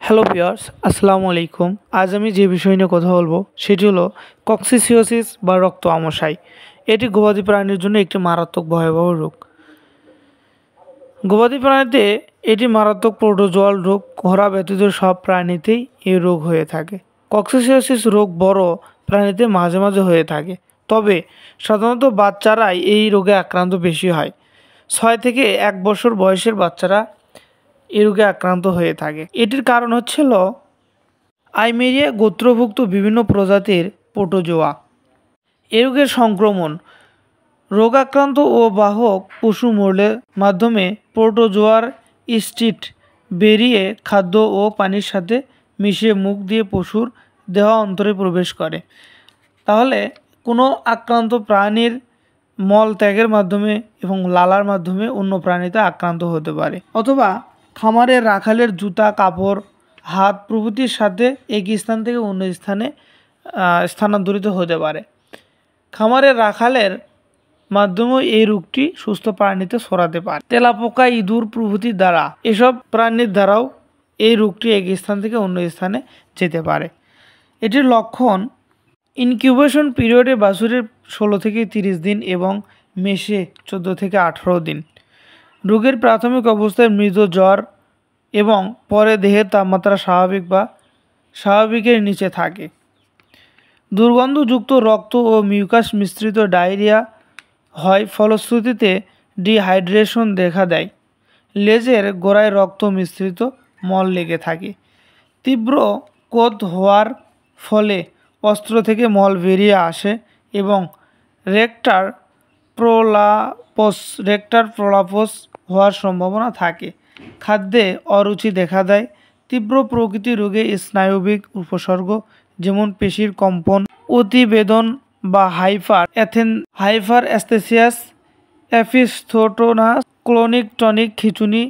Hello viewers, আসসালামু আলাইকুম। আজ আমি যে বিষয় নিয়ে কথা বলবো সেটি হলো কক্সিসিওসিস বা রক্ত আমাশয়। এটি গবাদি প্রাণীর জন্য একটি মারাত্মক ভয়াবহ রোগ। গবাদি প্রাণীতে এটি মারাত্মক প্রোটোজোয়াল রোগ। ঘোড়া ব্যতীত সব প্রাণীতেই এই রোগ হয়ে থাকে। কক্সিসিওসিস রোগ বড় প্রাণীতে মাঝে মাঝে হয়ে থাকে, তবে সাধারণত বাচ্চারাই এই রোগে আক্রান্ত বেশি হয়। 6 থেকে 1 বছর বয়সের বাচ্চারা এই রোগে আক্রান্ত হয়ে থাকে। এটির কারণ হচ্ছিল আইমেরিয়া গোত্রভুক্ত বিভিন্ন প্রজাতির প্রোটোজোয়া। এ রোগের সংক্রমণ রোগাক্রান্ত ও বাহক পশু মরলে মাধ্যমে প্রোটোজোয়ার ইস্টিট বেরিয়ে খাদ্য ও পানির সাথে মিশিয়ে মুখ দিয়ে পশুর দেহ অন্তরে প্রবেশ করে। তাহলে কোনো আক্রান্ত প্রাণীর মল ত্যাগের মাধ্যমে এবং লালার মাধ্যমে অন্য প্রাণীতে আক্রান্ত হতে পারে, অথবা খামারের রাখালের জুতা, কাপড়, হাত প্রভৃতির সাথে এক স্থান থেকে অন্য স্থানে স্থানান্তরিত হতে পারে। খামারের রাখালের মাধ্যমেও এই রোগটি সুস্থ প্রাণীতে ছড়াতে পারে। তেলাপোকা, ইঁদুর প্রভৃতির দ্বারা, এসব প্রাণীর দ্বারাও এই রোগটি এক স্থান থেকে অন্য স্থানে যেতে পারে। এটির লক্ষণ ইনকিউবেশন পিরিয়ডে বাছুরের 16 থেকে 30 দিন এবং মেষে 14 থেকে 18 দিন। রোগের প্রাথমিক অবস্থায় মৃদু জ্বর এবং পরে দেহের তাপমাত্রা স্বাভাবিক বা স্বাভাবিকের নিচে থাকে। দুর্গন্ধযুক্ত রক্ত ও মিউকাস মিশ্রিত ডায়রিয়া হয়, ফলশ্রুতিতে ডিহাইড্রেশন দেখা দেয়। লেজের গোড়ায় রক্ত মিশ্রিত মল লেগে থাকে। তীব্র কোদ হওয়ার ফলে অস্ত্র থেকে মল বেরিয়ে আসে এবং রেক্টার প্রলাপস হওয়ার সম্ভাবনা থাকে। খাদ্যে অরুচি দেখা দেয়। তীব্র প্রকৃতির রোগে স্নায়বিক উপসর্গ যেমন পেশির কম্পন, অতিবেদন বা হাইপার অ্যাস্থেসিয়াস, এপিস্থোটোনাস, ক্লোনিক টনিক খিঁচুনি,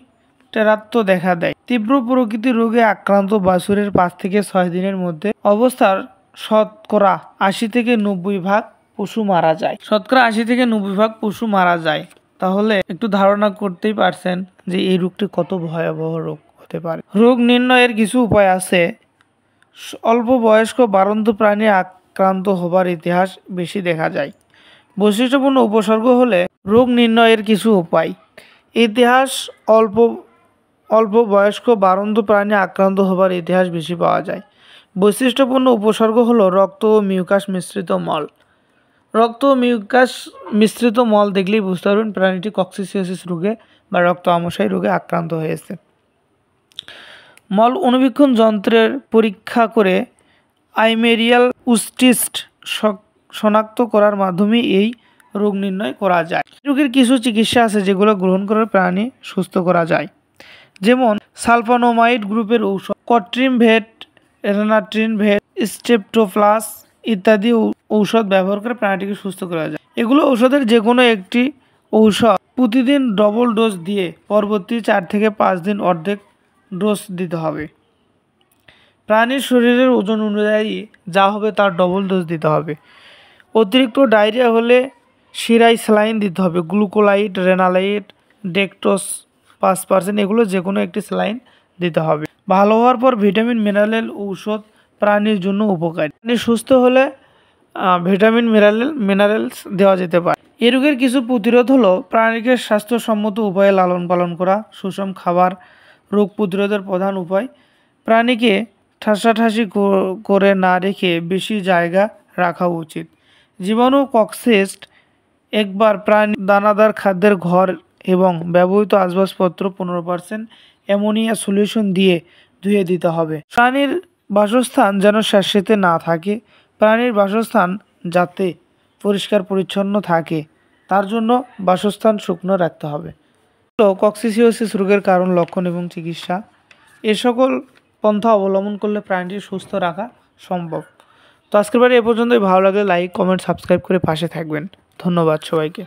টেরাত্ব দেখা দেয়। তীব্র প্রকৃতির রোগে আক্রান্ত বাছুরের 5 থেকে 6 দিনের মধ্যে অবস্থার শতকরা 80 থেকে 90 ভাগ পশু মারা যায়। তাহলে একটু ধারণা করতেই পারছেন যে এই রোগটি কত ভয়াবহ রোগ হতে পারে। রোগ নির্ণয়ের কিছু উপায় আছে। অল্প বয়স্ক বাড়ন্ত প্রাণী আক্রান্ত হবার ইতিহাস বেশি দেখা যায়। বৈশিষ্ট্যপূর্ণ উপসর্গ হলে রোগ নির্ণয়ের কিছু উপায়। ইতিহাস অল্প বয়স্ক বাড়ন্ত প্রাণী আক্রান্ত হবার ইতিহাস বেশি পাওয়া যায়। বৈশিষ্ট্যপূর্ণ উপসর্গ হলো রক্ত ও মিউকাস মিশ্রিত মল। রক্ত ও মিউকাস মিশ্রিত মল দেখলেই বুঝতে পারবেন প্রাণীটি কক্সিসিওসিস রোগে বা রক্ত আমাশয় রোগে আক্রান্ত হয়েছে। মল অনুবীক্ষণ যন্ত্রের পরীক্ষা করে আইমেরিয়াল উস্টিস্ট শনাক্ত করার মাধ্যমে এই রোগ নির্ণয় করা যায়। রোগের কিছু চিকিৎসা আছে যেগুলো গ্রহণ করে প্রাণী সুস্থ করা যায়, যেমন সালফানোমাইড গ্রুপের ঔষধ, কট্রিমভেট, রেনাট্রিনভেট, স্টেপটোপ্লাস ইত্যাদি ঔষধ ব্যবহার করে প্রাণীটিকে সুস্থ করা যায়। এগুলো ঔষধের যে কোনো একটি ঔষধ প্রতিদিন ডবল ডোজ দিয়ে পরবর্তী 4 থেকে 5 দিন অর্ধেক ডোজ দিতে হবে। প্রাণীর শরীরের ওজন অনুযায়ী যা হবে তার ডবল ডোজ দিতে হবে। অতিরিক্ত ডায়রিয়া হলে শিরায় স্যালাইন দিতে হবে। গ্লুকোলাইট, রেনালাইট, ডেক্টোস 5%, এগুলো যে কোনো একটি স্যালাইন দিতে হবে। ভালো হওয়ার পর ভিটামিন মিনারেল ঔষধ প্রাণীর জন্য উপকারী। প্রাণী সুস্থ হলে ভিটামিন মিনারেলস দেওয়া যেতে পারে। এই রোগের কিছু প্রতিরোধ হলো প্রাণীকে স্বাস্থ্যসম্মত উপায়ে লালন পালন করা, সুষম খাবার রোগ প্রতিরোধের প্রধান উপায়। প্রাণীকে ঠাসাঠাসি করে না রেখে বেশি জায়গা রাখা উচিত। জীবাণু কক্সিস্ট একবার প্রাণী দানাদার খাদ্যের ঘর এবং ব্যবহৃত আসবাবপত্র 15% অ্যামোনিয়া সলিউশন দিয়ে ধুয়ে দিতে হবে। প্রাণীর বাসস্থান যেন স্যাঁতসেঁতে না থাকে। প্রাণীর বাসস্থান যাতে পরিষ্কার পরিচ্ছন্ন থাকে তার জন্য বাসস্থান শুকনো রাখতে হবে। কক্সিসিওসিস রোগের কারণ, লক্ষণ এবং চিকিৎসা। এ সকল পন্থা অবলম্বন করলে প্রাণীটি সুস্থ রাখা সম্ভব। তো আজকের বারে এ পর্যন্তই। ভালো লাগলে লাইক, কমেন্ট, সাবস্ক্রাইব করে পাশে থাকবেন। ধন্যবাদ সবাইকে।